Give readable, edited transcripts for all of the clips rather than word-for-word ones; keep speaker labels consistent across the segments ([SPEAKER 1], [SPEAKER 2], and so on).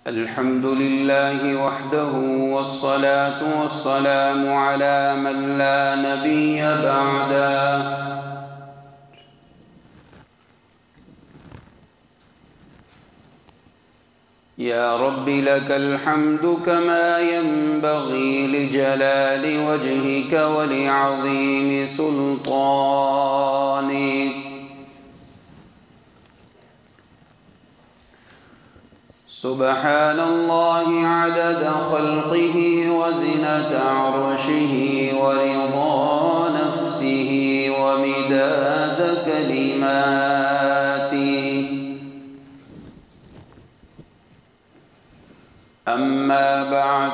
[SPEAKER 1] الحمد لله وحده والصلاة والسلام على من لا نبي بعده. يا رب لك الحمد كما ينبغي لجلال وجهك ولعظيم سلطانك. سبحان الله عدد خلقه وزنة عرشه ورضا نفسه ومداد كلماته. أما بعد،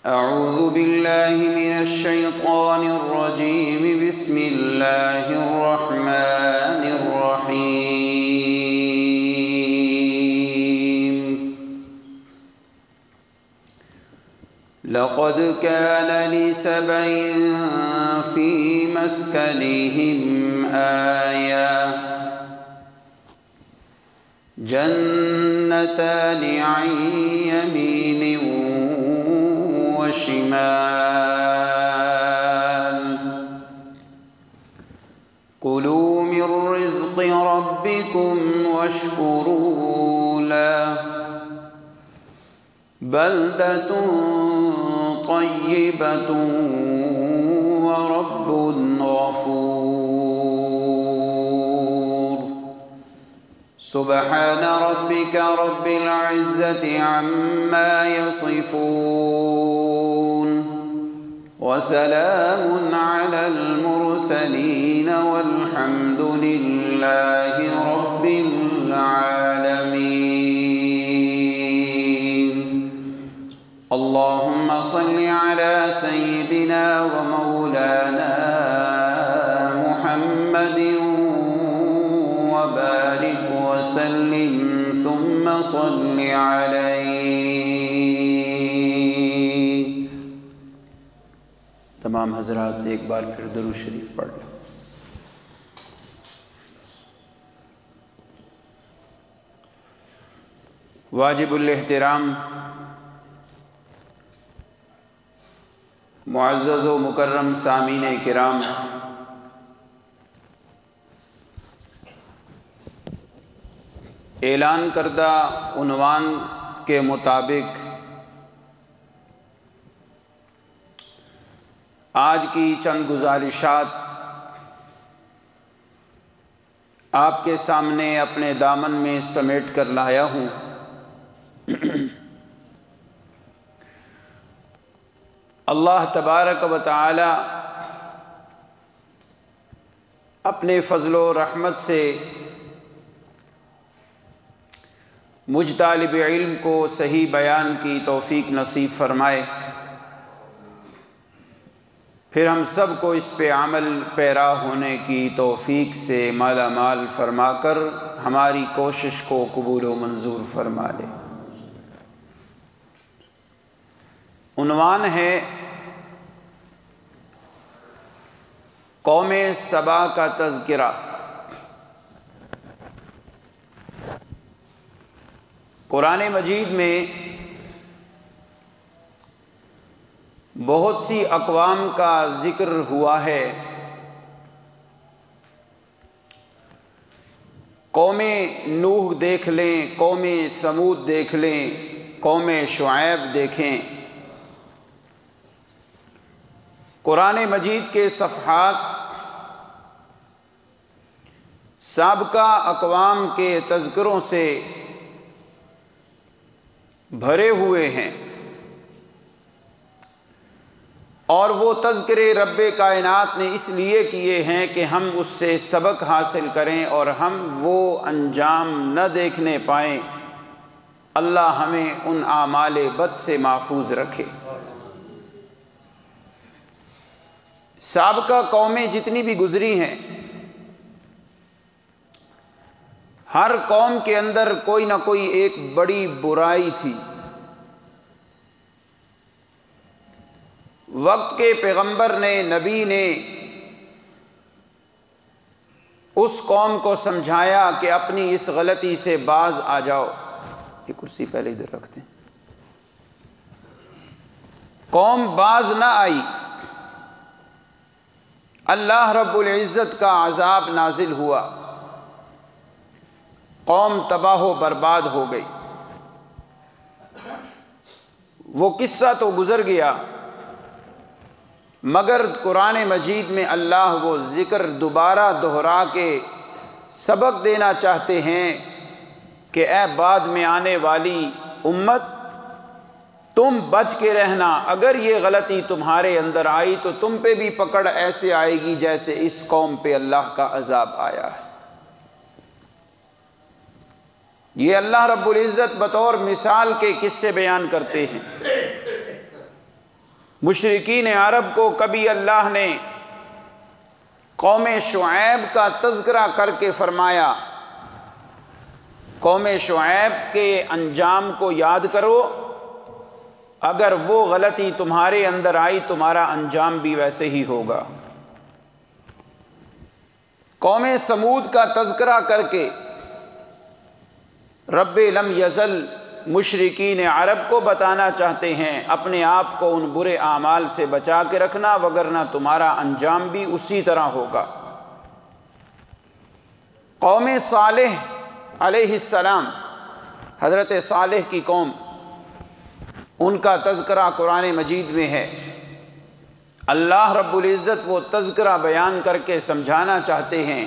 [SPEAKER 1] أعوذ بالله من الشيطان الرجيم. بسم الله الرحمن الرحيم. لقد كان لسبع في مسكنهم آية، جنتان عن يمين وشمال، كلوا من رزق ربكم واشكروا له، بلدة طيبة ورب غفور. سبحان ربك رب العزة عما يصفون، وسلام على المرسلين والحمد لله رب العالمين. اللهم صل على سيدنا ومولانا محمد وبارك وسلم ثم صل عليه. تمام حضرات ایک بار پھر درود شریف پڑھ لیں. واجب الاحترام معزز و مکرم سامعین کرام، اعلان کردہ عنوان کے مطابق آج کی چند گزارشات آپ کے سامنے اپنے دامن میں سمیٹ کر لایا ہوں. اللہ تبارک و تعالی اپنے فضل و رحمت سے مجھ طالب علم کو صحیح بیان کی توفیق نصیب فرمائے، پھر ہم سب کو اس پہ عمل پیرا ہونے کی توفیق سے مالا مال فرما کر ہماری کوشش کو قبول و منظور فرما لے. عنوان ہے قوم سبا کا تذکرہ. قرآن مجید میں بہت سی اقوام کا ذکر ہوا ہے. قوم نوح دیکھ لیں، قوم سمود دیکھ لیں، قوم شعیب دیکھیں. قرآن مجید کے صفحات سابقہ اقوام کے تذکروں سے بھرے ہوئے ہیں، اور وہ تذکرے رب کائنات نے اس لیے کیے ہیں کہ ہم اس سے سبق حاصل کریں اور ہم وہ انجام نہ دیکھنے پائیں. اللہ ہمیں ان اعمال بد سے محفوظ رکھے. سابقہ قومیں جتنی بھی گزری ہیں، ہر قوم کے اندر کوئی نہ کوئی ایک بڑی برائی تھی. وقت کے پیغمبر نے، نبی نے اس قوم کو سمجھایا کہ اپنی اس غلطی سے باز آ جاؤ. یہ کرسی پہلے ادھر رکھتے ہیں۔ قوم باز نہ آئی، اللہ رب العزت کا عذاب نازل ہوا، قوم تباہ و برباد ہو گئی۔ وہ قصہ تو گزر گیا، مگر قرآن مجید میں اللہ وہ ذکر دوبارہ دہرا کے سبق دینا چاہتے ہیں کہ اے بعد میں آنے والی امت، تم بچ کے رہنا، اگر یہ غلطی تمہارے اندر آئی تو تم پہ بھی پکڑ ایسے آئے گی جیسے اس قوم پہ اللہ کا عذاب آیا ہے۔ یہ اللہ رب العزت بطور مثال کے قصے بیان کرتے ہیں۔ مشرکین عرب کو کبھی اللہ نے قوم شعیب کا تذکرہ کر کے فرمایا، قوم شعیب کے انجام کو یاد کرو، اگر وہ غلطی تمہارے اندر آئی تمہارا انجام بھی ویسے ہی ہوگا۔ قوم سمود کا تذکرہ کر کے رب لم یزل مشرکین عرب کو بتانا چاہتے ہیں اپنے آپ کو ان برے اعمال سے بچا کے رکھنا، وگرنہ تمہارا انجام بھی اسی طرح ہوگا۔ قوم صالح علیہ السلام، حضرت صالح کی قوم، ان کا تذکرہ قرآن مجید میں ہے۔ اللہ رب العزت وہ تذکرہ بیان کر کے سمجھانا چاہتے ہیں،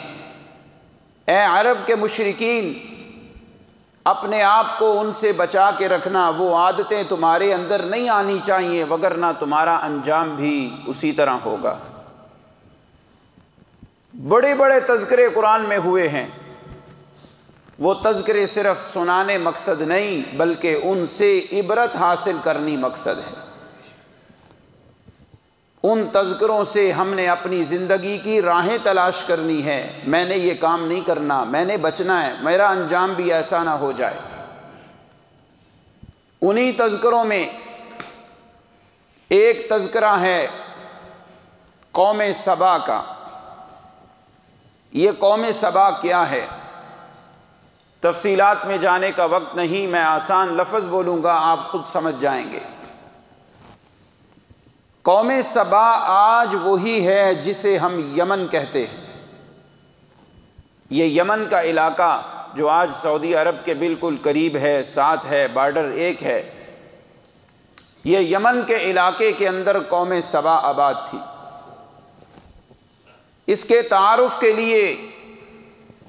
[SPEAKER 1] اے عرب کے مشرکین، اپنے آپ کو ان سے بچا کے رکھنا، وہ عادتیں تمہارے اندر نہیں آنی چاہیے، وگرنہ تمہارا انجام بھی اسی طرح ہوگا۔ بڑے بڑے تذکرے قرآن میں ہوئے ہیں، وہ تذکرے صرف سنانے مقصد نہیں بلکہ ان سے عبرت حاصل کرنی مقصد ہے۔ ان تذکروں سے ہم نے اپنی زندگی کی راہیں تلاش کرنی ہے، میں نے یہ کام نہیں کرنا، میں نے بچنا ہے، میرا انجام بھی ایسا نہ ہو جائے۔ انہی تذکروں میں ایک تذکرہ ہے قوم سبا کا۔ یہ قوم سبا کیا ہے؟ تفصیلات میں جانے کا وقت نہیں، میں آسان لفظ بولوں گا، آپ خود سمجھ جائیں گے۔ قوم سبا آج وہی ہے جسے ہم یمن کہتے ہیں۔ یہ یمن کا علاقہ جو آج سعودی عرب کے بالکل قریب ہے، ساتھ ہے، بارڈر ایک ہے، یہ یمن کے علاقے کے اندر قوم سبا آباد تھی۔ اس کے تعارف کے لیے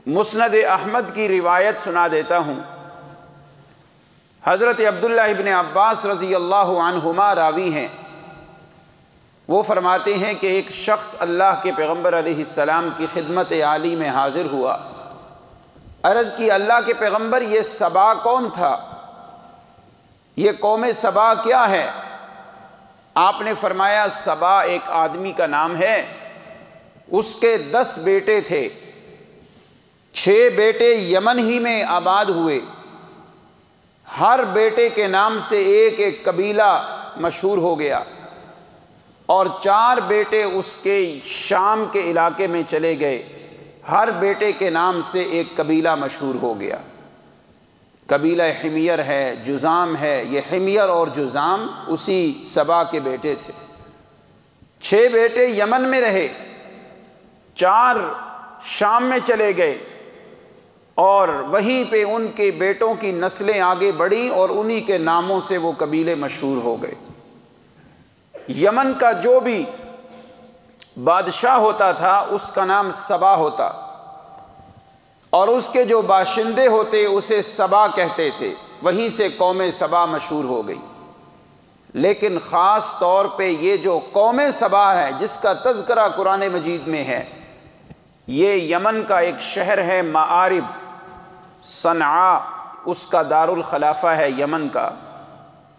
[SPEAKER 1] مسند احمد کی روایت سنا دیتا ہوں۔ حضرت عبداللہ ابن عباس رضی اللہ عنہما راوی ہیں، وہ فرماتے ہیں کہ ایک شخص اللہ کے پیغمبر علیہ السلام کی خدمت عالی میں حاضر ہوا، عرض کی اللہ کے پیغمبر یہ سبا کون تھا؟ یہ قوم سبا کیا ہے؟ آپ نے فرمایا سبا ایک آدمی کا نام ہے، اس کے 10 بیٹے تھے، 6 بیٹے یمن ہی میں آباد ہوئے، ہر بیٹے کے نام سے ایک ایک قبیلہ مشہور ہو گیا، اور 4 بیٹے اس کے شام کے علاقے میں چلے گئے، ہر بیٹے کے نام سے ایک قبیلہ مشہور ہو گیا۔ قبیلہ حمیر ہے، جذام ہے، یہ حمیر اور جذام اسی سبا کے بیٹے تھے۔ 6 بیٹے یمن میں رہے، 4 شام میں چلے گئے، اور وہیں پہ ان کے بیٹوں کی نسلیں آگے بڑھیں اور انہی کے ناموں سے وہ قبیلے مشہور ہو گئے۔ یمن کا جو بھی بادشاہ ہوتا تھا اس کا نام سبا ہوتا، اور اس کے جو باشندے ہوتے اسے سبا کہتے تھے، وہیں سے قوم سبا مشہور ہو گئی۔ لیکن خاص طور پہ یہ جو قوم سبا ہے جس کا تذکرہ قرآن مجید میں ہے، یہ یمن کا ایک شہر ہے معارب، صنعاء اس کا دارالخلافہ ہے یمن کا۔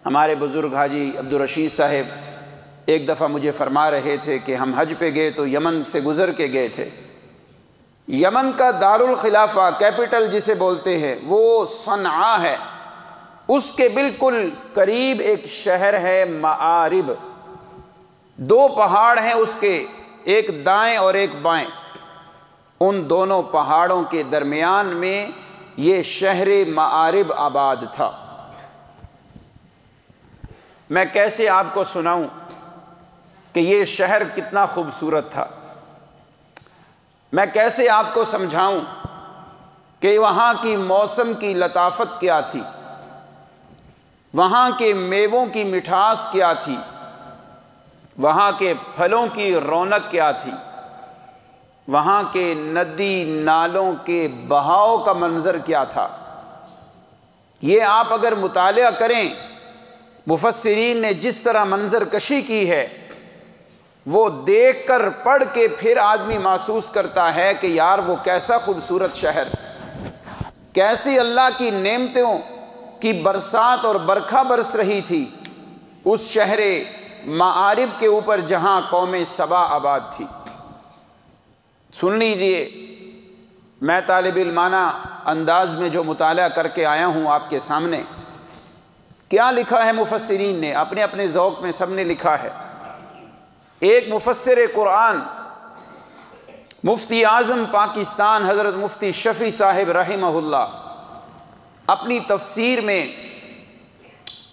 [SPEAKER 1] ہمارے بزرگ حاجی عبدالرشید صاحب ایک دفعہ مجھے فرما رہے تھے کہ ہم حج پہ گئے تو یمن سے گزر کے گئے تھے۔ یمن کا دارالخلافہ، کیپٹل جسے بولتے ہیں، وہ صنعاء ہے، اس کے بالکل قریب ایک شہر ہے معارب۔ 2 پہاڑ ہیں اس کے، ایک دائیں اور ایک بائیں، ان دونوں پہاڑوں کے درمیان میں یہ شہر معارب آباد تھا۔ میں کیسے آپ کو سناؤں کہ یہ شہر کتنا خوبصورت تھا، میں کیسے آپ کو سمجھاؤں کہ وہاں کی موسم کی لطافت کیا تھی، وہاں کے میووں کی مٹھاس کیا تھی، وہاں کے پھلوں کی رونق کیا تھی، وہاں کے ندی نالوں کے بہاؤ کا منظر کیا تھا۔ یہ آپ اگر مطالعہ کریں، مفسرین نے جس طرح منظر کشی کی ہے، وہ دیکھ کر پڑھ کے پھر آدمی محسوس کرتا ہے کہ یار وہ کیسا خوبصورت شہر، کیسی اللہ کی نعمتوں کی برسات اور برکھا برس رہی تھی اس شہر معارب کے اوپر جہاں قوم سبا آباد تھی۔ سن لیجئے، میں طالب علمانہ انداز میں جو مطالعہ کر کے آیا ہوں آپ کے سامنے، کیا لکھا ہے مفسرین نے، اپنے اپنے ذوق میں سب نے لکھا ہے۔ ایک مفسر قرآن، مفتی اعظم پاکستان حضرت مفتی شفیع صاحب رحمہ اللہ، اپنی تفسیر میں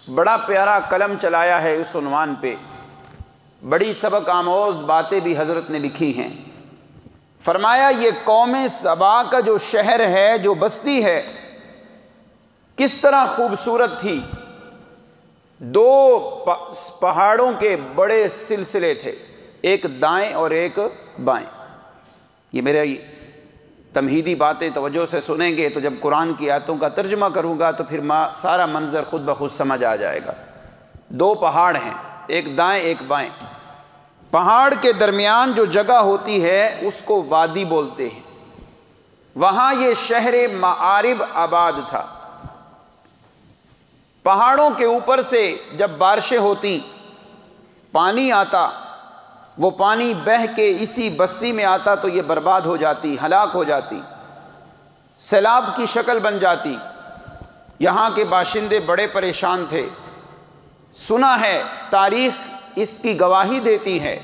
[SPEAKER 1] بڑا پیارا قلم چلایا ہے اس عنوان پہ، بڑی سبق آموز باتیں بھی حضرت نے لکھی ہیں۔ فرمایا یہ قوم سبا کا جو شہر ہے، جو بستی ہے، کس طرح خوبصورت تھی۔ دو پہاڑوں کے بڑے سلسلے تھے، ایک دائیں اور ایک بائیں۔ یہ میرے تمہیدی باتیں توجہ سے سنیں گے تو جب قرآن کی آیتوں کا ترجمہ کروں گا تو پھر سارا منظر خود بخود سمجھ آ جائے گا۔ دو پہاڑ ہیں، ایک دائیں ایک بائیں۔ پہاڑ کے درمیان جو جگہ ہوتی ہے اس کو وادی بولتے ہیں۔ وہاں یہ شہر معارب آباد تھا۔ پہاڑوں کے اوپر سے جب بارشیں ہوتی، پانی آتا، وہ پانی بہہ کے اسی بستی میں آتا تو یہ برباد ہو جاتی، ہلاک ہو جاتی، سیلاب کی شکل بن جاتی۔ یہاں کے باشندے بڑے پریشان تھے۔ سنا ہے، تاریخ اس کی گواہی دیتی ہے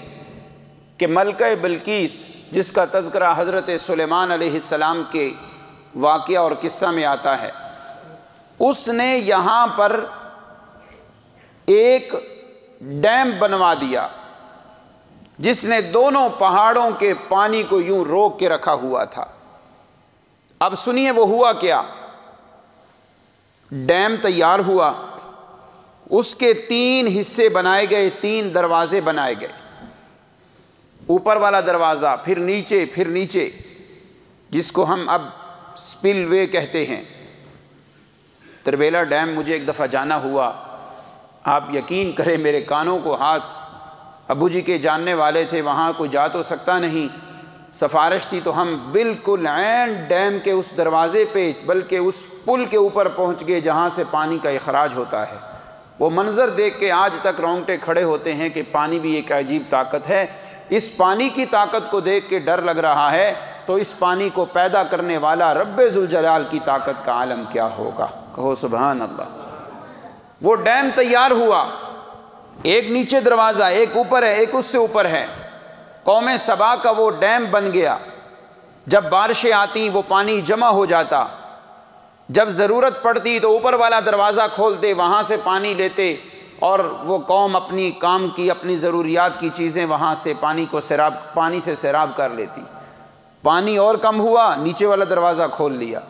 [SPEAKER 1] کہ ملکہ بلقیس، جس کا تذکرہ حضرت سلیمان علیہ السلام کے واقعہ اور قصہ میں آتا ہے، اس نے یہاں پر ایک ڈیم بنوا دیا جس نے دونوں پہاڑوں کے پانی کو یوں روک کے رکھا ہوا تھا۔ اب سنیے وہ ہوا کیا۔ ڈیم تیار ہوا، اس کے 3 حصے بنائے گئے، 3 دروازے بنائے گئے، اوپر والا دروازہ، پھر نیچے، جس کو ہم اب سپل وے کہتے ہیں۔ تربیلا ڈیم مجھے ایک دفعہ جانا ہوا، آپ یقین کریں میرے کانوں کو ہاتھ، ابو جی کے جاننے والے تھے، وہاں کوئی جا تو سکتا نہیں، سفارش تھی، تو ہم بالکل عین ڈیم کے اس دروازے پہ، بلکہ اس پل کے اوپر پہنچ گئے جہاں سے پانی کا اخراج ہوتا ہے۔ وہ منظر دیکھ کے آج تک رونگٹے کھڑے ہوتے ہیں کہ پانی بھی ایک عجیب طاقت ہے۔ اس پانی کی طاقت کو دیکھ کے ڈر لگ رہا ہے تو اس پانی کو پیدا کرنے والا رب ذوالجلال کی طاقت کا عالم کیا ہوگا، کہو سبحان اللہ۔ وہ ڈیم تیار ہوا، ایک نیچے دروازہ، ایک اوپر ہے، ایک اس سے اوپر ہے۔ قوم سبا کا وہ ڈیم بن گیا۔ جب بارشیں آتی وہ پانی جمع ہو جاتا، جب ضرورت پڑتی تو اوپر والا دروازہ کھولتے، وہاں سے پانی لیتے، اور وہ قوم اپنی کام کی، اپنی ضروریات کی چیزیں وہاں سے پانی سے سیراب کر لیتی۔ پانی اور کم ہوا، نیچے والا دروازہ کھول لیا،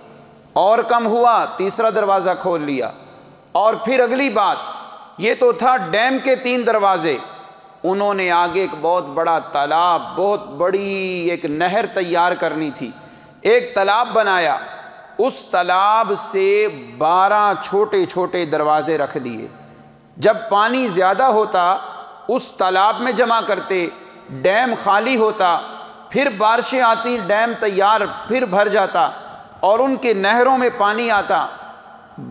[SPEAKER 1] اور کم ہوا، تیسرا دروازہ کھول لیا، اور پھر اگلی بات، یہ تو تھا ڈیم کے 3 دروازے، انہوں نے آگے ایک بہت بڑا تالاب، بہت بڑی ایک نہر تیار کرنی تھی، ایک تالاب بنایا، اس تالاب سے 12 چھوٹے چھوٹے دروازے رکھ دیے۔ جب پانی زیادہ ہوتا اس تالاب میں جمع کرتے، ڈیم خالی ہوتا، پھر بارشیں آتی، ڈیم تیار پھر بھر جاتا اور ان کے نہروں میں پانی آتا،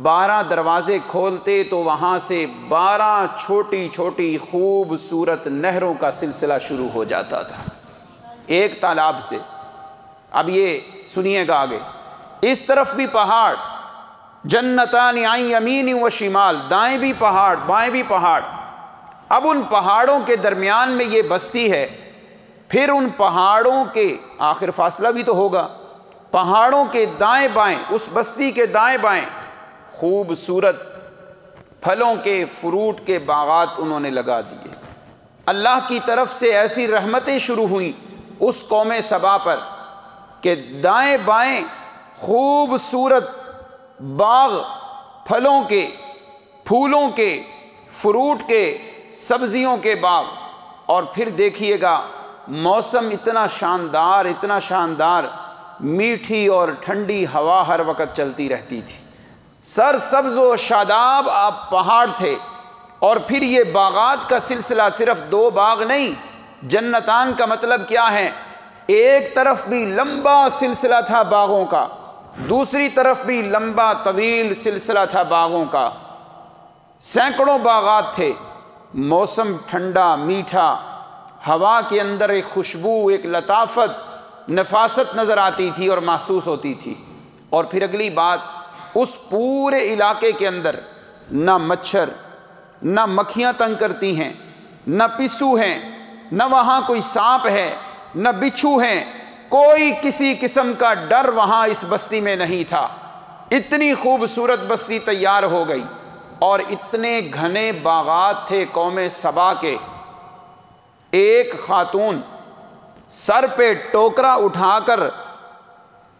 [SPEAKER 1] 12 دروازے کھولتے تو وہاں سے 12 چھوٹی چھوٹی خوبصورت نہروں کا سلسلہ شروع ہو جاتا تھا ایک تالاب سے۔ اب یہ سنیے گا آگے، اس طرف بھی پہاڑ، جنتان عن یمین و شمال، دائیں بھی پہاڑ بائیں بھی پہاڑ۔ اب ان پہاڑوں کے درمیان میں یہ بستی ہے، پھر ان پہاڑوں کے آخر فاصلہ بھی تو ہوگا، پہاڑوں کے دائیں بائیں، اس بستی کے دائیں بائیں خوبصورت پھلوں کے، فروٹ کے باغات انہوں نے لگا دیے۔ اللہ کی طرف سے ایسی رحمتیں شروع ہوئیں اس قوم سبا پر کہ دائیں بائیں خوبصورت باغ، پھلوں کے، پھولوں کے، فروٹ کے، سبزیوں کے باغ۔ اور پھر دیکھیے گا موسم اتنا شاندار، میٹھی اور ٹھنڈی ہوا ہر وقت چلتی رہتی تھی، سرسبز و شاداب پہاڑ تھے۔ اور پھر یہ باغات کا سلسلہ صرف 2 باغ نہیں، جنتان کا مطلب کیا ہے؟ ایک طرف بھی لمبا سلسلہ تھا باغوں کا، دوسری طرف بھی لمبا طویل سلسلہ تھا باغوں کا، سینکڑوں باغات تھے۔ موسم ٹھنڈا میٹھا، ہوا کے اندر ایک خوشبو، ایک لطافت، نفاست نظر آتی تھی اور محسوس ہوتی تھی۔ اور پھر اگلی بات، اس پورے علاقے کے اندر نہ مچھر، نہ مکھیاں تنگ کرتی ہیں، نہ پسو ہیں، نہ وہاں کوئی سانپ ہے، نہ بچھو ہیں، کوئی کسی قسم کا ڈر وہاں اس بستی میں نہیں تھا۔ اتنی خوبصورت بستی تیار ہو گئی اور اتنے گھنے باغات تھے قوم سبا کے۔ ایک خاتون سر پہ ٹوکرا اٹھا کر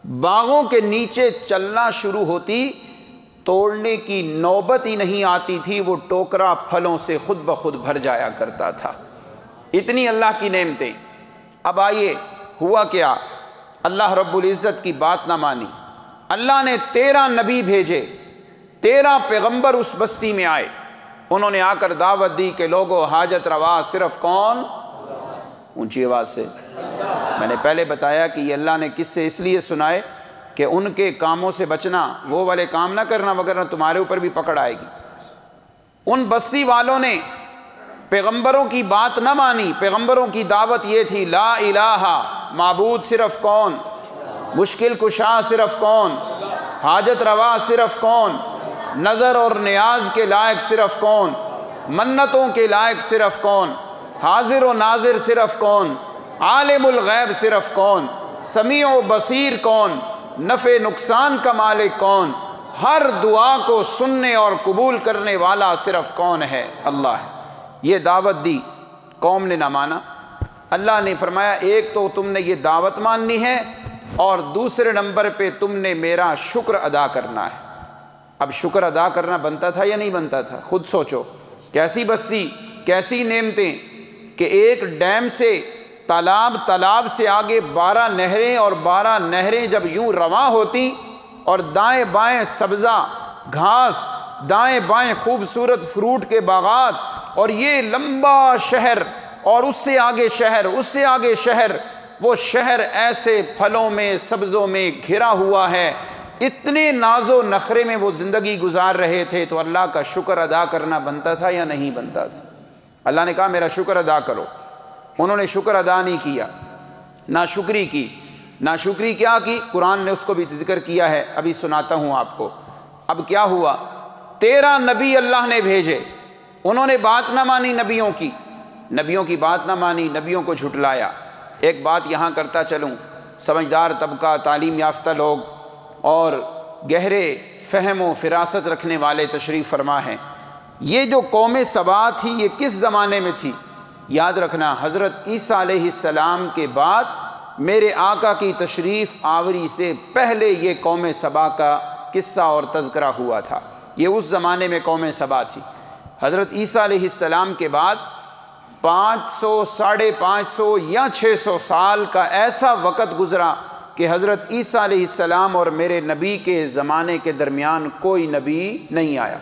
[SPEAKER 1] باغوں کے نیچے چلنا شروع ہوتی، توڑنے کی نوبت ہی نہیں آتی تھی، وہ ٹوکرا پھلوں سے خود بخود بھر جایا کرتا تھا۔ اتنی اللہ کی نعمتیں۔ اب آئیے ہوا کیا؟ اللہ رب العزت کی بات نہ مانی، اللہ نے 13 نبی بھیجے، 13 پیغمبر اس بستی میں آئے۔ انہوں نے آ کر دعوت دی کہ لوگوں، حاجت روا صرف کون؟ اونچی آواز سے۔ میں نے پہلے بتایا کہ یہ اللہ نے کس سے اس لیے سنائے کہ ان کے کاموں سے بچنا، وہ والے کام نہ کرنا، وگرنہ تمہارے اوپر بھی پکڑ آئے گی۔ ان بستی والوں نے پیغمبروں کی بات نہ مانی۔ پیغمبروں کی دعوت یہ تھی، لا الہ، معبود صرف کون؟ مشکل کشا صرف کون؟ حاجت روا صرف کون؟ نظر اور نیاز کے لائق صرف کون؟ منتوں کے لائق صرف کون؟ حاضر و ناظر صرف کون؟ عالم الغیب صرف کون؟ سمیع و بصیر کون؟ نفع نقصان کا مالک کون؟ ہر دعا کو سننے اور قبول کرنے والا صرف کون ہے؟ اللہ ہے۔ یہ دعوت دی، قوم نے نہ مانا۔ اللہ نے فرمایا ایک تو تم نے یہ دعوت ماننی ہے، اور دوسرے نمبر پہ تم نے میرا شکر ادا کرنا ہے۔ اب شکر ادا کرنا بنتا تھا یا نہیں بنتا تھا؟ خود سوچو، کیسی بستی، کیسی نعمتیں کہ ایک ڈیم سے تالاب سے آگے 12 نہریں، اور 12 نہریں جب یوں رواں ہوتی اور دائیں بائیں سبزہ گھاس، دائیں بائیں خوبصورت فروٹ کے باغات، اور یہ لمبا شہر، اور اس سے آگے شہر، اس سے آگے شہر، وہ شہر ایسے پھلوں میں، سبزوں میں گھرا ہوا ہے۔ اتنے ناز و نخرے میں وہ زندگی گزار رہے تھے، تو اللہ کا شکر ادا کرنا بنتا تھا یا نہیں بنتا تھا؟ اللہ نے کہا میرا شکر ادا کرو۔ انہوں نے شکر ادا نہیں کیا، ناشکری کی۔ ناشکری کیا کی؟ قرآن نے اس کو بھی ذکر کیا ہے، ابھی سناتا ہوں آپ کو۔ اب کیا ہوا؟ 13 نبی اللہ نے بھیجے، انہوں نے بات نہ مانی نبیوں کی بات نہ مانی، نبیوں کو جھٹلایا۔ ایک بات یہاں کرتا چلوں، سمجھدار طبقہ، تعلیم یافتہ لوگ اور گہرے فہم و فراست رکھنے والے تشریف فرما ہیں۔ یہ جو قوم سبا تھی یہ کس زمانے میں تھی؟ یاد رکھنا، حضرت عیسیٰ علیہ السلام کے بعد میرے آقا کی تشریف آوری سے پہلے یہ قوم سبا کا قصہ اور تذکرہ ہوا تھا۔ یہ اس زمانے میں قوم سبا تھی۔ حضرت عیسیٰ علیہ السلام کے بعد 500، 550 یا 600 سال کا ایسا وقت گزرا کہ حضرت عیسیٰ علیہ السلام اور میرے نبی کے زمانے کے درمیان کوئی نبی نہیں آیا۔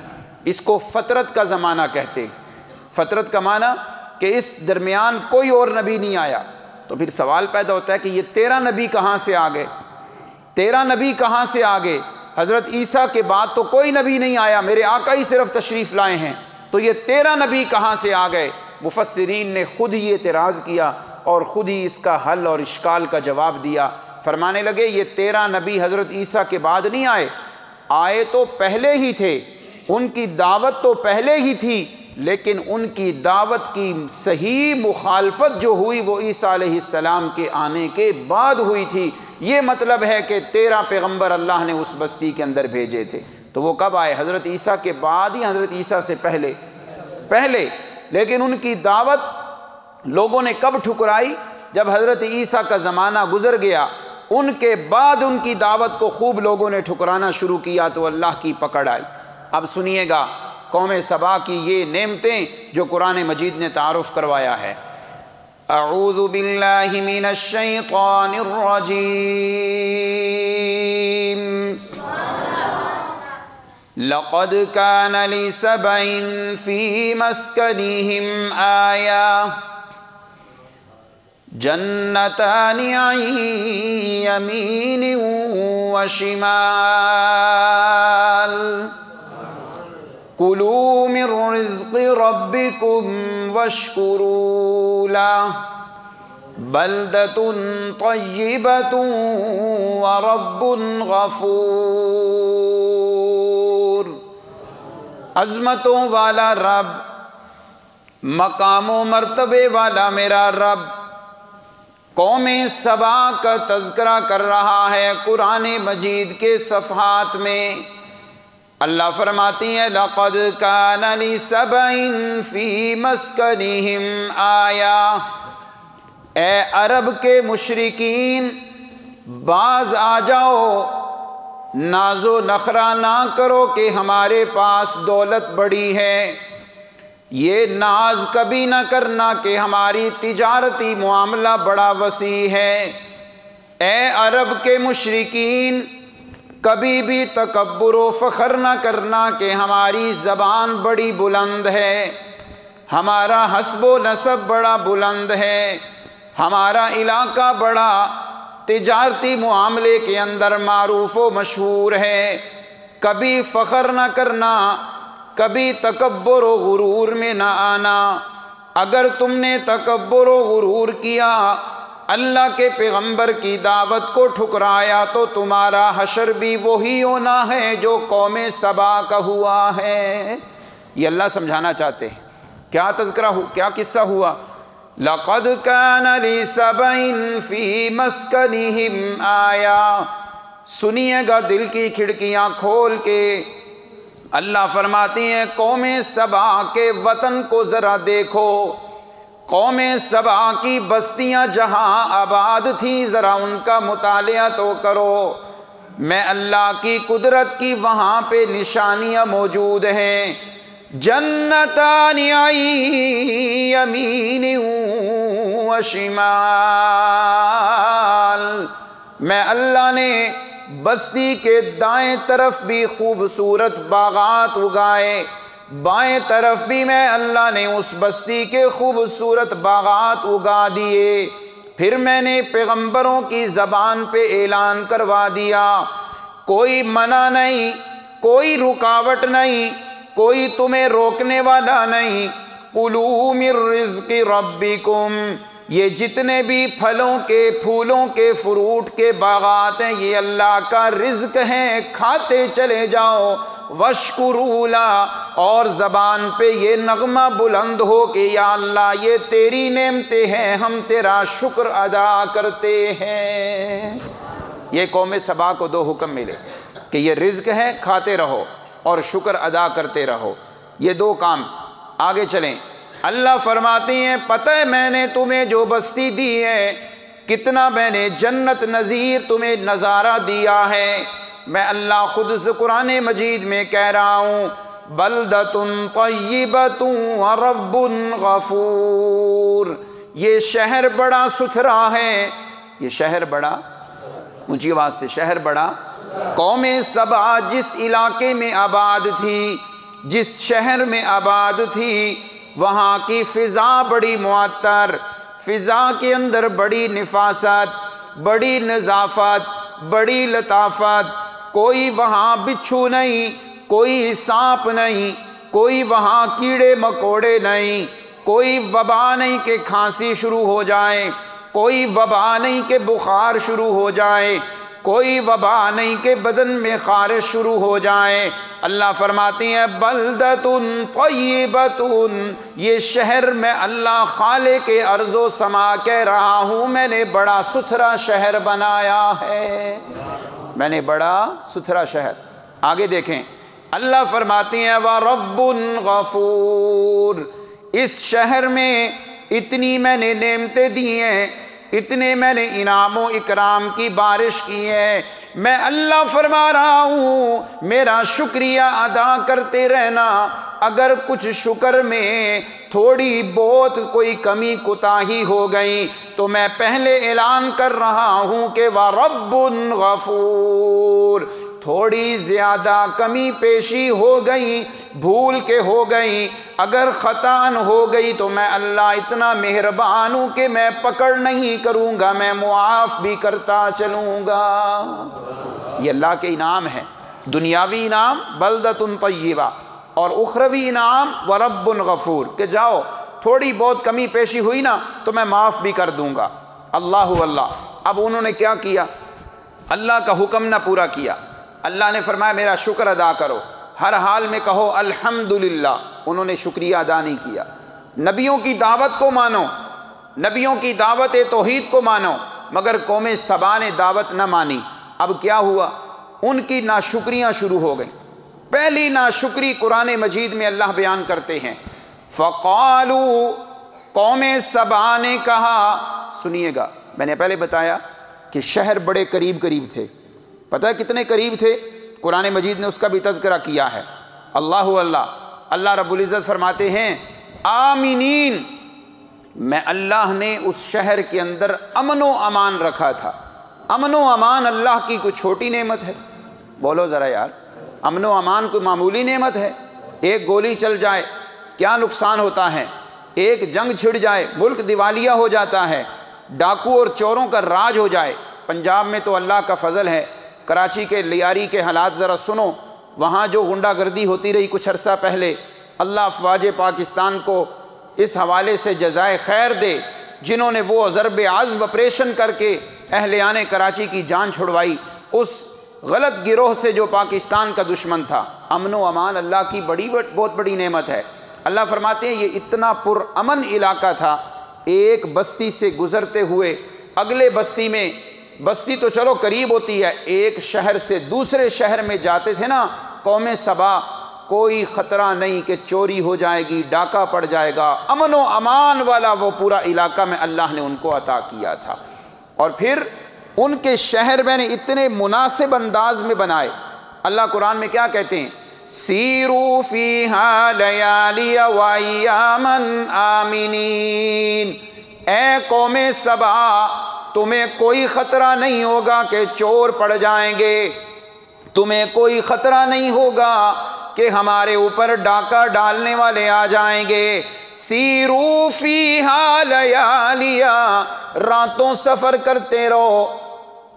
[SPEAKER 1] اس کو فترت کا زمانہ کہتے ہیں۔ فترت کا معنی کہ اس درمیان کوئی اور نبی نہیں آیا۔ تو پھر سوال پیدا ہوتا ہے کہ یہ 13 نبی کہاں سے آ گئے؟ 13 نبی کہاں سے آ گئے؟ حضرت عیسیٰ کے بعد تو کوئی نبی نہیں آیا، میرے آقا ہی صرف تشریف لائے ہیں، تو یہ 13 نبی کہاں سے آ گئے؟ مفسرین نے خود ہی اعتراض کیا اور خود ہی اس کا حل اور اشکال کا جواب دیا۔ فرمانے لگے یہ 13 نبی حضرت عیسیٰ کے بعد نہیں آئے، آئے تو پہلے ہی تھے، ان کی دعوت تو پہلے ہی تھی، لیکن ان کی دعوت کی صحیح مخالفت جو ہوئی وہ عیسیٰ علیہ السلام کے آنے کے بعد ہوئی تھی۔ یہ مطلب ہے کہ 13 پیغمبر اللہ نے اس بستی کے اندر بھیجے تھے۔ تو وہ کب آئے؟ حضرت عیسیٰ کے بعد ہی حضرت عیسیٰ سے پہلے لیکن ان کی دعوت لوگوں نے کب ٹھکرائی؟ جب حضرت عیسیٰ کا زمانہ گزر گیا، ان کے بعد ان کی دعوت کو خوب لوگوں نے ٹھکرانا شروع کیا تو اللہ کی پکڑ آئی۔ اب سنیے گا قوم سبا کی یہ نعمتیں جو قرآن مجید نے تعارف کروایا ہے۔ اعوذ باللہ من الشیطان الرجیم، لقد کان لسبع فی مسکنہم آیہ جنتان عن یمین وشمال کلوا من رزق ربکم واشکروا لہ بلدۃ طیبۃ ورب غفور۔ عظمتوں والا رب، مقام و مرتبے والا میرا رب قوم سبا کا تذکرہ کر رہا ہے قرآن مجید کے صفحات میں۔ اللہ فرماتی ہے لقد کان لسبع فی مسکنہم آیہ، اے عرب کے مشرکین باز آ جاؤ، ناز و نخرہ نہ کرو کہ ہمارے پاس دولت بڑی ہے، یہ ناز کبھی نہ کرنا کہ ہماری تجارتی معاملہ بڑا وسیع ہے۔ اے عرب کے مشرکین کبھی بھی تکبر و فخر نہ کرنا کہ ہماری زبان بڑی بلند ہے، ہمارا حسب و نسب بڑا بلند ہے، ہمارا علاقہ بڑا تجارتی معاملے کے اندر معروف و مشہور ہے۔ کبھی فخر نہ کرنا، کبھی تکبر و غرور میں نہ آنا۔ اگر تم نے تکبر و غرور کیا، اللہ کے پیغمبر کی دعوت کو ٹھکرایا تو تمہارا حشر بھی وہی ہونا ہے جو قوم سبا کا ہوا ہے۔ یہ اللہ سمجھانا چاہتے ہیں۔ کیا تذکرہ کیا قصہ ہوا؟ لقد کان لسبع فی مسکنہم آیہ، سنیے گا دل کی کھڑکیاں کھول کے۔ اللہ فرماتی ہیں قوم سبا کے وطن کو ذرا دیکھو، قوم سبا کی بستیاں جہاں آباد تھیں ذرا ان کا مطالعہ تو کرو۔ میں اللہ کی قدرت کی وہاں پہ نشانیاں موجود ہیں۔ جنتان عن یمین وشمال، میں اللہ نے بستی کے دائیں طرف بھی خوبصورت باغات اگائے، بائیں طرف بھی میں اللہ نے اس بستی کے خوبصورت باغات اگا دیے۔ پھر میں نے پیغمبروں کی زبان پہ اعلان کروا دیا، کوئی منع نہیں، کوئی رکاوٹ نہیں، کوئی تمہیں روکنے والا نہیں۔ کلوا من رزق ربکم، یہ جتنے بھی پھلوں کے، پھولوں کے، فروٹ کے باغات ہیں یہ اللہ کا رزق ہیں، کھاتے چلے جاؤ۔ واشکروا لہ، اور زبان پہ یہ نغمہ بلند ہو کہ یا اللہ یہ تیری نعمتیں ہیں، ہم تیرا شکر ادا کرتے ہیں۔ یہ قوم سبا کو 2 حکم ملے کہ یہ رزق ہے، کھاتے رہو اور شکر ادا کرتے رہو۔ یہ 2 کام۔ آگے چلیں، اللہ فرماتے ہیں پتہ ہے میں نے تمہیں جو بستی دی ہے، کتنا میں نے جنت نظیر تمہیں نظارہ دیا ہے۔ میں اللہ خود سے قرآن مجید میں کہہ رہا ہوں بلدۃ طیبۃ ورب غفور، یہ شہر بڑا ستھرا ہے، یہ شہر بڑا، اونچی آواز سے، شہر بڑا۔ قوم سبا جس علاقے میں آباد تھی، جس شہر میں آباد تھی، وہاں کی فضا بڑی معطر، فضا کے اندر بڑی نفاست، بڑی نظافت، بڑی لطافت۔ کوئی وہاں بچھو نہیں، کوئی سانپ نہیں، کوئی وہاں کیڑے مکوڑے نہیں، کوئی وبا نہیں کہ کھانسی شروع ہو جائے، کوئی وبا نہیں کہ بخار شروع ہو جائے، کوئی وبا نہیں کہ بدن میں خارش شروع ہو جائے۔ اللہ فرماتی ہیں بلدتن طیبتن، یہ شہر میں اللہ خالق ارض و سما کہہ رہا ہوں، میں نے بڑا ستھرا شہر بنایا ہے، میں نے بڑا ستھرا شہر۔ آگے دیکھیں اللہ فرماتی ہیں وَرَبٌّ غَفُورٌ، اس شہر میں اتنی میں نے نعمتیں دی ہیں، اتنے میں نے انعام و اکرام کی بارش کی ہے، میں اللہ فرما رہا ہوں میرا شکریہ ادا کرتے رہنا۔ اگر کچھ شکر میں تھوڑی بہت کوئی کمی کوتاہی ہو گئی تو میں پہلے اعلان کر رہا ہوں کہ وَرَبٌّ غَفُورٌ، تھوڑی زیادہ کمی پیشی ہو گئی، بھول کے ہو گئی، اگر خطاً ہو گئی تو میں اللہ اتنا مہربان ہوں کہ میں پکڑ نہیں کروں گا، میں معاف بھی کرتا چلوں گا۔ یہ اللہ کے انعام ہے، دنیاوی انعام بلدۃ طیبہ، اور اخروی انعام ورب غفور، کہ جاؤ تھوڑی بہت کمی پیشی ہوئی نا تو میں معاف بھی کر دوں گا۔ اللہ اللہ۔ اب انہوں نے کیا کیا؟ اللہ کا حکم نہ پورا کیا۔ اللہ نے فرمایا میرا شکر ادا کرو، ہر حال میں کہو الحمدللہ۔ انہوں نے شکریہ ادا نہیں کیا۔ نبیوں کی دعوت کو مانو، نبیوں کی دعوت توحید کو مانو، مگر قوم سبا نے دعوت نہ مانی۔ اب کیا ہوا؟ ان کی ناشکریاں شروع ہو گئیں۔ پہلی ناشکری قرآن مجید میں اللہ بیان کرتے ہیں، فقالوا، قوم سبا نے کہا، سنیے گا، میں نے پہلے بتایا کہ شہر بڑے قریب قریب تھے، پتہ ہے کتنے قریب تھے؟ قرآن مجید نے اس کا بھی تذکرہ کیا ہے۔ اللہ اللہ، اللہ رب العزت فرماتے ہیں آمینین، میں اللہ نے اس شہر کے اندر امن و امان رکھا تھا۔ امن و امان اللہ کی کوئی چھوٹی نعمت ہے؟ بولو ذرا یار، امن و امان کوئی معمولی نعمت ہے؟ ایک گولی چل جائے کیا نقصان ہوتا ہے، ایک جنگ چھڑ جائے ملک دیوالیہ ہو جاتا ہے، ڈاکو اور چوروں کا راج ہو جائے۔ پنجاب میں تو اللہ کا فضل ہے، کراچی کے لیاری کے حالات ذرا سنو، وہاں جو غنڈہ گردی ہوتی رہی کچھ عرصہ پہلے، اللہ افواج پاکستان کو اس حوالے سے جزائے خیر دے، جنہوں نے وہ ضرب عزم آپریشن کر کے اہلیان کراچی کی جان چھڑوائی، اس غلط گروہ سے جو پاکستان کا دشمن تھا۔ امن و امان اللہ کی بہت بڑی نعمت ہے۔ اللہ فرماتے ہیں یہ اتنا پر امن علاقہ تھا، ایک بستی سے گزرتے ہوئے اگلے بستی میں، بستی تو چلو قریب ہوتی ہے، ایک شہر سے دوسرے شہر میں جاتے تھے نا قوم سبا، کوئی خطرہ نہیں کہ چوری ہو جائے گی، ڈاکہ پڑ جائے گا، امن و امان والا وہ پورا علاقہ میں اللہ نے ان کو عطا کیا تھا۔ اور پھر ان کے شہر میں نے اتنے مناسب انداز میں بنائے۔ اللہ قرآن میں کیا کہتے ہیں؟ سیروا فیہا لیالی و ایاما آمینین، اے قوم سبا تمہیں کوئی خطرہ نہیں ہوگا کہ چور پڑ جائیں گے، تمہیں کوئی خطرہ نہیں ہوگا کہ ہمارے اوپر ڈاکہ ڈالنے والے آ جائیں گے۔ سیروا فیہا لیالیا، راتوں سفر کرتے رہو،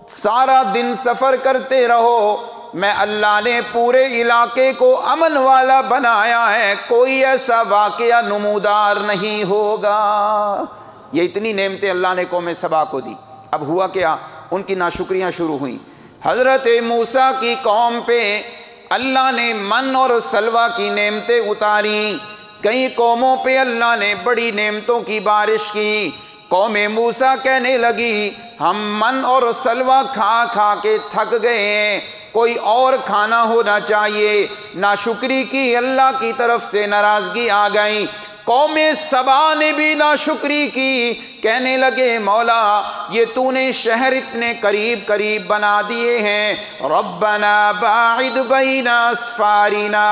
[SPEAKER 1] سارا دن سفر کرتے رہو، میں اللہ نے پورے علاقے کو امن والا بنایا ہے، کوئی ایسا واقعہ نمودار نہیں ہوگا۔ یہ اتنی نعمتیں اللہ نے قوم سبا کو دی۔ اب ہوا کیا؟ ان کی ناشکریاں شروع ہوئیں۔ حضرت موسیٰ کی قوم پہ اللہ نے من اور سلوہ کی نعمتیں اتاری، کئی قوموں پہ اللہ نے بڑی نعمتوں کی بارش کی۔ قوم موسیٰ کہنے لگی ہم من اور سلوہ کھا کھا کے تھک گئے ہیں، کوئی اور کھانا ہونا چاہیے۔ ناشکری کی، اللہ کی طرف سے ناراضگی آ گئی۔ قوم سبا نے بھی ناشکری کی، کہنے لگے مولا یہ تو نے شہر اتنے قریب قریب بنا دیے ہیں، ربنا باعد بین اسفارنا،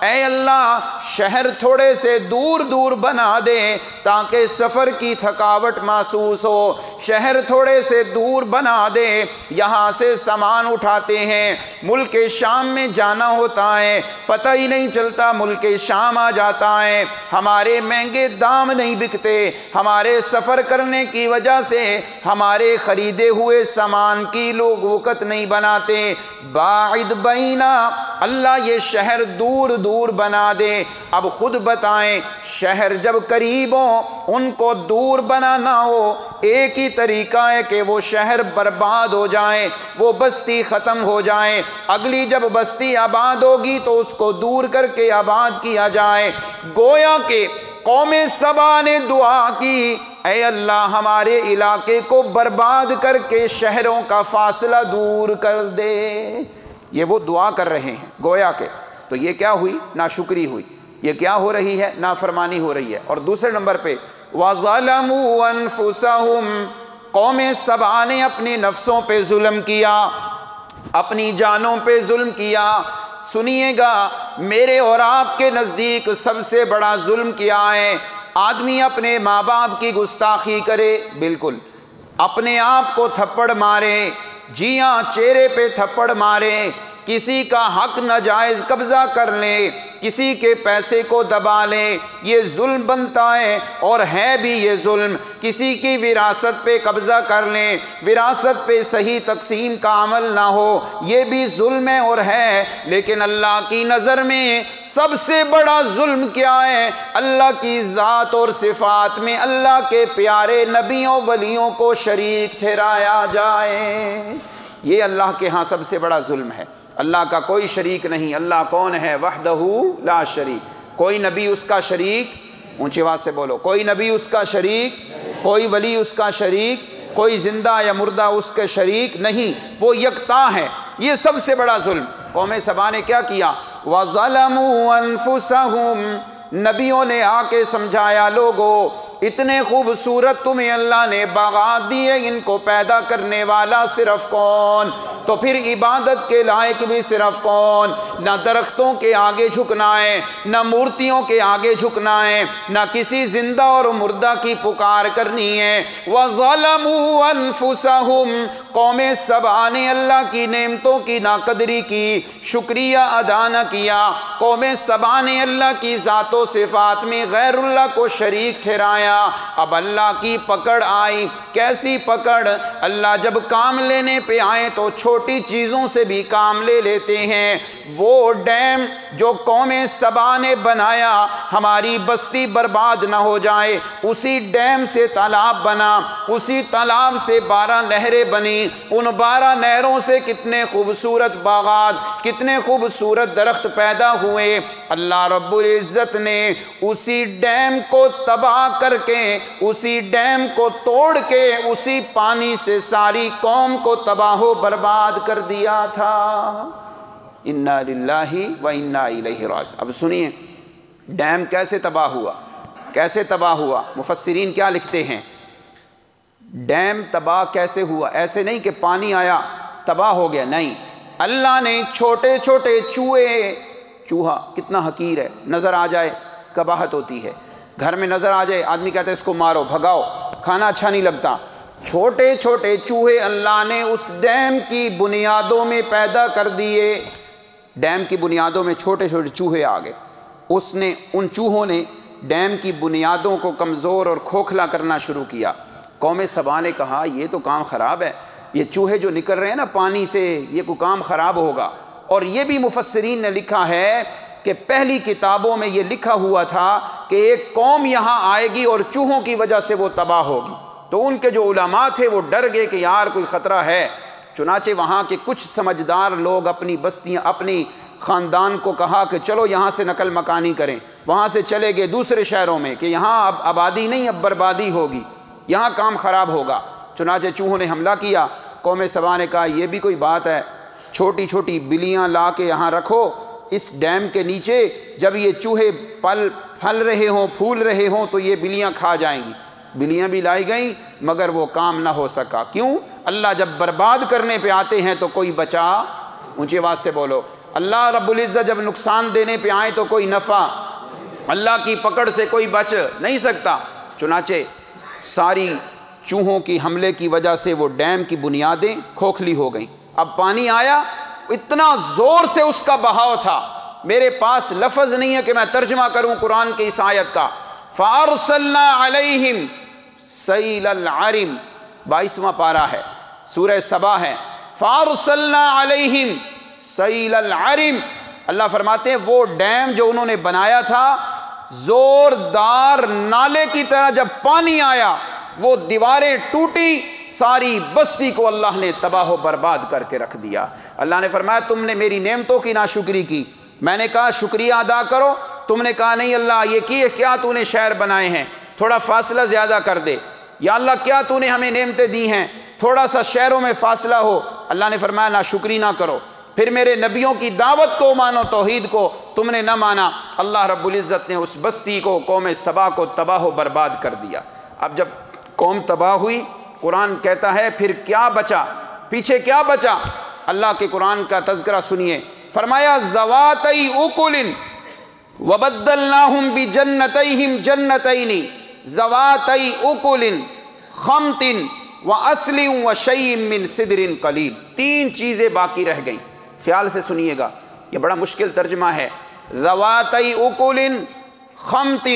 [SPEAKER 1] اے اللہ شہر تھوڑے سے دور دور بنا دے تاکہ سفر کی تھکاوٹ محسوس ہو، شہر تھوڑے سے دور بنا دے، یہاں سے سامان اٹھاتے ہیں، ملک شام میں جانا ہوتا ہے، پتہ ہی نہیں چلتا ملک شام آ جاتا ہے، ہمارے مہنگے دام نہیں بکتے، ہمارے سفر کرنے کی وجہ سے ہمارے خریدے ہوئے سامان کی لوگ وقت نہیں بناتے۔ باعد بینا، اللہ یہ شہر دور دور بنا دے۔ اب خود بتائیں، شہر جب قریب ہوں ان کو دور بنانا ہو، ایک ہی طریقہ ہے کہ وہ شہر برباد ہو جائیں، وہ بستی ختم ہو جائیں، اگلی جب بستی آباد ہوگی تو اس کو دور کر کے آباد کیا جائے۔ گویا کہ قوم سبا نے دعا کی، اے اللہ ہمارے علاقے کو برباد کر کے شہروں کا فاصلہ دور کر دے۔ یہ وہ دعا کر رہے ہیں گویا کہ، تو یہ کیا ہوئی؟ ناشکری ہوئی، یہ کیا ہو رہی ہے؟ نافرمانی ہو رہی ہے۔ اور دوسرے نمبر پہ وَظَلَمُوا أَنفُسَهُمْ، قوم سبا نے اپنی نفسوں پہ ظلم کیا، اپنی جانوں پہ ظلم کیا۔ سنیے گا، میرے اور آپ کے نزدیک سب سے بڑا ظلم کیا ہے؟ آدمی اپنے ماں باپ کی گستاخی کرے، بالکل، اپنے آپ کو تھپڑ مارے، جی ہاں چہرے پہ تھپڑ مارے، کسی کا حق ناجائز قبضہ کر لے، کسی کے پیسے کو دبا لے، یہ ظلم بنتا ہے اور ہے بھی یہ ظلم۔ کسی کی وراثت پہ قبضہ کر لیں، وراثت پہ صحیح تقسیم کا عمل نہ ہو، یہ بھی ظلم ہے اور ہے۔ لیکن اللہ کی نظر میں سب سے بڑا ظلم کیا ہے؟ اللہ کی ذات اور صفات میں اللہ کے پیارے نبیوں ولیوں کو شریک ٹھہرایا جائے، یہ اللہ کے ہاں سب سے بڑا ظلم ہے۔ اللہ کا کوئی شریک نہیں، اللہ کون ہے؟ وحدہ لا شریک، کوئی نبی اس کا شریک، اونچی آواز سے بولو، کوئی نبی اس کا شریک، کوئی ولی اس کا شریک، کوئی زندہ یا مردہ اس کے شریک نہیں، وہ یکتا ہے۔ یہ سب سے بڑا ظلم قوم سبا نے کیا کیا؟ وَظَلَمُوا أَنفُسَهُمْ، نبیوں نے آ کے سمجھایا، لوگو اتنے خوبصورت تمہیں اللہ نے باغات دیے، ان کو پیدا کرنے والا صرف کون؟ تو پھر عبادت کے لائق بھی صرف کون؟ نہ درختوں کے آگے جھکنا ہے، نہ مورتیوں کے آگے جھکنا ہے، نہ کسی زندہ اور مردہ کی پکار کرنی ہے۔ وَظَلَمُوا أَنفُسَهُمْ، قوم سبا نے اللہ کی نعمتوں کی ناقدری کی، شکریہ ادا نہ کیا۔ قوم سبا نے اللہ کی ذات و صفات میں غیر اللہ کو شریک ٹھہرایا۔ اب اللہ کی پکڑ آئی، کیسی پکڑ؟ اللہ جب کام لینے پہ آئے تو چھوٹی چیزوں سے بھی کام لے لیتے ہیں۔ وہ ڈیم جو قوم سبا نے بنایا ہماری بستی برباد نہ ہو جائے، اسی ڈیم سے تالاب بنا، اسی تالاب سے 12 نہریں بنی، ان 12 نہروں سے کتنے خوبصورت باغات، کتنے خوبصورت درخت پیدا ہوئے۔ اللہ رب العزت نے اسی ڈیم کو تباہ کر کے، اسی ڈیم کو توڑ کے، اسی پانی سے ساری قوم کو تباہ و برباد کر دیا تھا۔ انا للہ و انا الیہ راجعون۔ اب سنیے ڈیم کیسے تباہ ہوا، کیسے تباہ ہوا؟ مفسرین کیا لکھتے ہیں؟ ڈیم تباہ کیسے ہوا؟ ایسے نہیں کہ پانی آیا تباہ ہو گیا، نہیں، اللہ نے چھوٹے چھوٹے چوہے، چوہا کتنا حقیر ہے، نظر آ جائے قباحت ہوتی ہے، گھر میں نظر آ جائے آدمی کہتا ہے اس کو مارو بھگاؤ، کھانا اچھا نہیں لگتا۔ چھوٹے چھوٹے چوہے اللہ نے اس ڈیم کی بنیادوں میں پیدا کر دیے، ڈیم کی بنیادوں میں چھوٹے چھوٹے چوہے آ گئے۔ اس نے، ان چوہوں نے ڈیم کی بنیادوں کو کمزور اور کھوکھلا کرنا شروع کیا۔ قوم سبا نے کہا یہ تو کام خراب ہے، یہ چوہے جو نکل رہے ہیں نا پانی سے، یہ کوئی کام خراب ہوگا۔ اور یہ بھی مفسرین نے لکھا ہے کہ پہلی کتابوں میں یہ لکھا ہوا تھا کہ ایک قوم یہاں آئے گی اور چوہوں کی وجہ سے وہ تباہ ہوگی، تو ان کے جو علماء تھے وہ ڈر گئے کہ یار کوئی خطرہ ہے۔ چنانچہ وہاں کے کچھ سمجھدار لوگ اپنی بستیاں، اپنی خاندان کو کہا کہ چلو یہاں سے نقل مکانی کریں، وہاں سے چلے گئے دوسرے شہروں میں کہ یہاں اب آبادی نہیں، اب بربادی ہوگی، یہاں کام خراب ہوگا۔ چنانچہ چوہوں نے حملہ کیا۔ قوم سبا نے کہا یہ بھی کوئی بات ہے، چھوٹی چھوٹی بلیاں لا کے یہاں رکھو اس ڈیم کے نیچے، جب یہ چوہے پھل رہے ہوں، پھول رہے ہوں تو یہ بلیاں کھا جائیں گی۔ بلیاں بھی لائی گئیں مگر وہ کام نہ ہو سکا۔ کیوں؟ اللہ جب برباد کرنے پہ آتے ہیں تو کوئی بچا، اونچی آواز سے بولو، اللہ رب العزت جب نقصان دینے پہ آئے تو کوئی نفع، اللہ کی پکڑ سے کوئی بچ نہیں سکتا۔ چنانچہ ساری چوہوں کی حملے کی وجہ سے وہ ڈیم کی بنیادیں کھوکھلی ہو گئیں۔ اب پانی آیا، اتنا زور سے اس کا بہاؤ تھا، میرے پاس لفظ نہیں ہے کہ میں ترجمہ کروں قرآن کی اس آیت کا۔ فَأَرْسَلْنَا عَلَيْهِمْ، سیل العرم، 22واں پارہ ہے، سورہ سبا ہے۔ فارسلنا علیہم سیل العرم، اللہ فرماتے ہیں وہ ڈیم جو انہوں نے بنایا تھا، زوردار نالے کی طرح جب پانی آیا وہ دیواریں ٹوٹی، ساری بستی کو اللہ نے تباہ و برباد کر کے رکھ دیا۔ اللہ نے فرمایا تم نے میری نعمتوں کی ناشکری کی، میں نے کہا شکریہ ادا کرو، تم نے کہا نہیں اللہ یہ کی کیا تو نے شہر بنائے ہیں، تھوڑا فاصلہ زیادہ کر دے، یا اللہ کیا تو نے ہمیں نعمتیں دی ہیں، تھوڑا سا شہروں میں فاصلہ ہو۔ اللہ نے فرمایا ناشکری نہ کرو، پھر میرے نبیوں کی دعوت کو مانو، توحید کو تم نے نہ مانا، اللہ رب العزت نے اس بستی کو، قوم سبا کو تباہ و برباد کر دیا۔ اب جب قوم تباہ ہوئی، قرآن کہتا ہے پھر کیا بچا، پیچھے کیا بچا؟ اللہ کے قرآن کا تذکرہ سنیے، فرمایا ذواتی اکل وبدلناہم بجنتیہم جنتین ذواتی اکل خمط واصل وشیء من صدر قلیل، 3 چیزیں باقی رہ گئیں۔ خیال سے سنیے گا، یہ بڑا مشکل ترجمہ ہے۔ ذواتی اکل خمط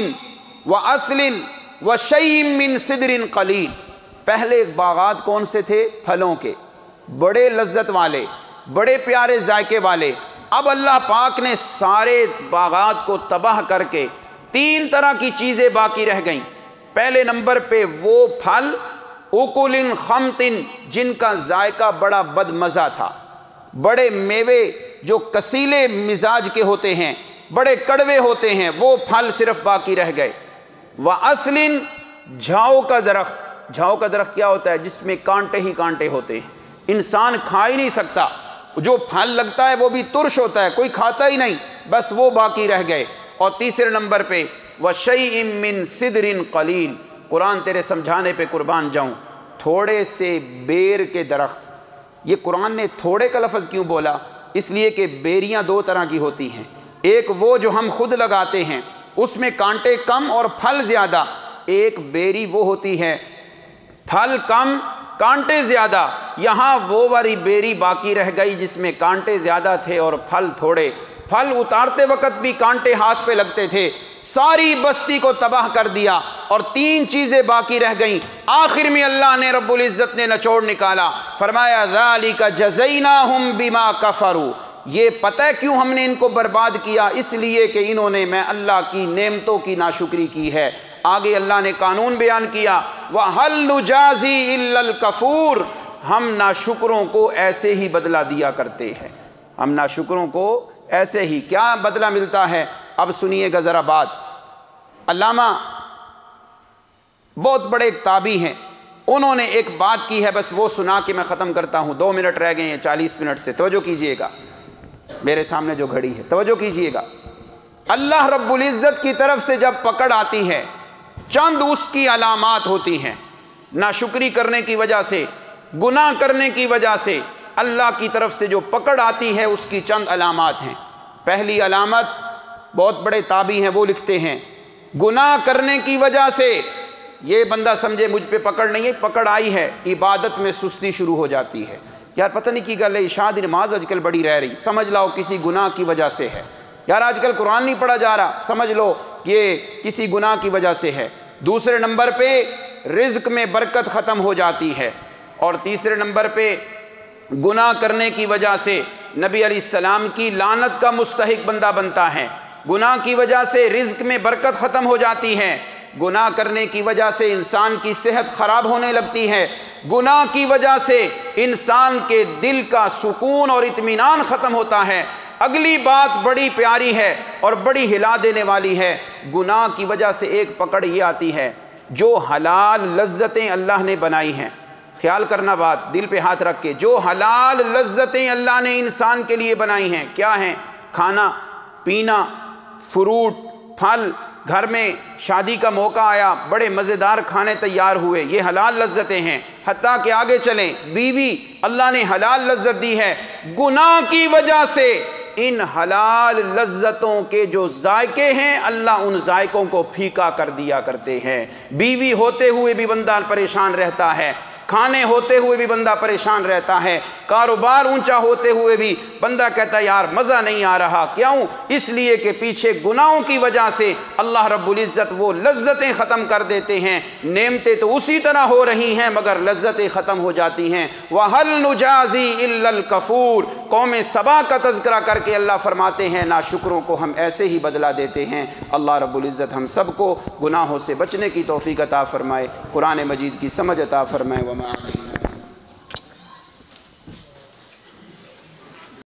[SPEAKER 1] واصل وشیء من صدر قلیل، پہلے باغات کون سے تھے؟ پھلوں کے، بڑے لذت والے، بڑے پیارے ذائقے والے۔ اب اللہ پاک نے سارے باغات کو تباہ کر کے 3 طرح کی چیزیں باقی رہ گئیں۔ پہلے نمبر پہ وہ پھل اکل خمط، جن کا ذائقہ بڑا بد مزہ تھا، بڑے میوے جو کسیلے مزاج کے ہوتے ہیں، بڑے کڑوے ہوتے ہیں، وہ پھل صرف باقی رہ گئے۔ وَأَصْلٍ، جھاؤ کا درخت، جھاؤ کا درخت کیا ہوتا ہے؟ جس میں کانٹے ہی کانٹے ہوتے ہیں، انسان کھا ہی نہیں سکتا، جو پھل لگتا ہے وہ بھی ترش ہوتا ہے، کوئی کھاتا ہی نہیں، بس وہ باقی رہ گئے۔ اور تیسرے نمبر پہ وَشَيْءٍ مِّن صِدْرٍ قَلِيلٍ، قرآن تیرے سمجھانے پہ قربان جاؤں، تھوڑے سے بیر کے درخت۔ یہ قرآن نے تھوڑے کا لفظ کیوں بولا؟ اس لیے کہ بیریاں 2 طرح کی ہوتی ہیں، ایک وہ جو ہم خود لگاتے ہیں اس میں کانٹے کم اور پھل زیادہ، ایک بیری وہ ہوتی ہے پھل کم کانٹے زیادہ۔ یہاں وہ والی بیری باقی رہ گئی جس میں کانٹے زیادہ تھے اور پھل تھوڑے، پھل اتارتے وقت بھی کانٹے ہاتھ پہ لگتے تھے، ساری بستی کو تباہ کر دیا، اور 3 چیزیں باقی رہ گئیں۔ آخر میں اللہ نے رب العزت نے نچوڑ نکالا، فرمایا ذالک جزیناہم بما کفروا، یہ پتہ کیوں ہم نے ان کو برباد کیا؟ اس لیے کہ انہوں نے میں اللہ کی نعمتوں کی ناشکری کی ہے۔ آگے اللہ نے قانون بیان کیا، وَهَلْ نُجَازِي إِلَّا الْكَفُورَ، ہم ناشکروں کو ایسے ہی بدلہ دیا کرتے ہیں، ہم ناشکروں کو ایسے ہی۔ کیا بدلہ ملتا ہے؟ اب سنیے گا ذرا بات۔ علامہ بہت بڑے ایک تابعی ہیں، انہوں نے ایک بات کی ہے، بس وہ سنا کے میں ختم کرتا ہوں، 2 منٹ رہ گئے ہیں 40 منٹ سے، توجہ کیجئے گا، میرے سامنے جو گھڑی ہے توجہ کیجئے گا۔ اللہ رب العزت کی طرف سے جب پکڑ آتی ہے، چند اس کی علامات ہوتی ہیں، ناشکری کرنے کی وجہ سے، گناہ کرنے کی وجہ سے اللہ کی طرف سے جو پکڑ آتی ہے اس کی چند علامات ہیں۔ پہلی علامت، بہت بڑے تابعی ہیں وہ لکھتے ہیں، گناہ کرنے کی وجہ سے یہ بندہ سمجھے مجھ پہ پکڑ نہیں ہے، پکڑ آئی ہے، عبادت میں سستی شروع ہو جاتی ہے۔ یار پتہ نہیں کی گل ہے، عشاء دی نماز آج کل بڑی رہ رہی، سمجھ لاؤ کسی گناہ کی وجہ سے ہے۔ یار آج کل قرآن نہیں پڑھا جا رہا، سمجھ لو یہ کسی گناہ کی وجہ سے ہے۔ دوسرے نمبر پہ رزق میں برکت ختم ہو جاتی ہے، اور تیسرے نمبر پہ گناہ کرنے کی وجہ سے نبی علیہ السلام کی لعنت کا مستحق بندہ بنتا ہے۔ گناہ کی وجہ سے رزق میں برکت ختم ہو جاتی ہے، گناہ کرنے کی وجہ سے انسان کی صحت خراب ہونے لگتی ہے، گناہ کی وجہ سے انسان کے دل کا سکون اور اطمینان ختم ہوتا ہے۔ اگلی بات بڑی پیاری ہے اور بڑی ہلا دینے والی ہے، گناہ کی وجہ سے ایک پکڑ یہ آتی ہے، جو حلال لذتیں اللہ نے بنائی ہیں، خیال کرنا بات، دل پہ ہاتھ رکھ کے، جو حلال لذتیں اللہ نے انسان کے لیے بنائی ہیں، کیا ہیں؟ کھانا پینا، فروٹ، پھل، گھر میں شادی کا موقع آیا، بڑے مزیدار کھانے تیار ہوئے، یہ حلال لذتیں ہیں۔ حتیٰ کہ آگے چلیں، بیوی اللہ نے حلال لذت دی ہے، گناہ کی وجہ سے ان حلال لذتوں کے جو ذائقے ہیں اللہ ان ذائقوں کو پھیکا کر دیا کرتے ہیں۔ بیوی ہوتے ہوئے بھی بندہ پریشان رہتا ہے، کھانے ہوتے ہوئے بھی بندہ پریشان رہتا ہے، کاروبار اونچا ہوتے ہوئے بھی بندہ کہتا ہے یار مزہ نہیں آ رہا، کیوں؟ اس لیے کہ پیچھے گناہوں کی وجہ سے اللہ رب العزت وہ لذتیں ختم کر دیتے ہیں۔ نعمتیں تو اسی طرح ہو رہی ہیں مگر لذتیں ختم ہو جاتی ہیں۔ وَهَلْ نُجَازِي إِلَّا الْكَفُورَ، قوم سبا کا تذکرہ کر کے اللہ فرماتے ہیں ناشکروں کو ہم ایسے ہی بدلہ دیتے ہیں۔ اللہ رب العزت ہم سب کو گناہوں سے بچنے کی توفیق عطا فرمائے، قرآن مجید کی سمجھ عطا فرمائے۔ وَمَا عَلَيْنَا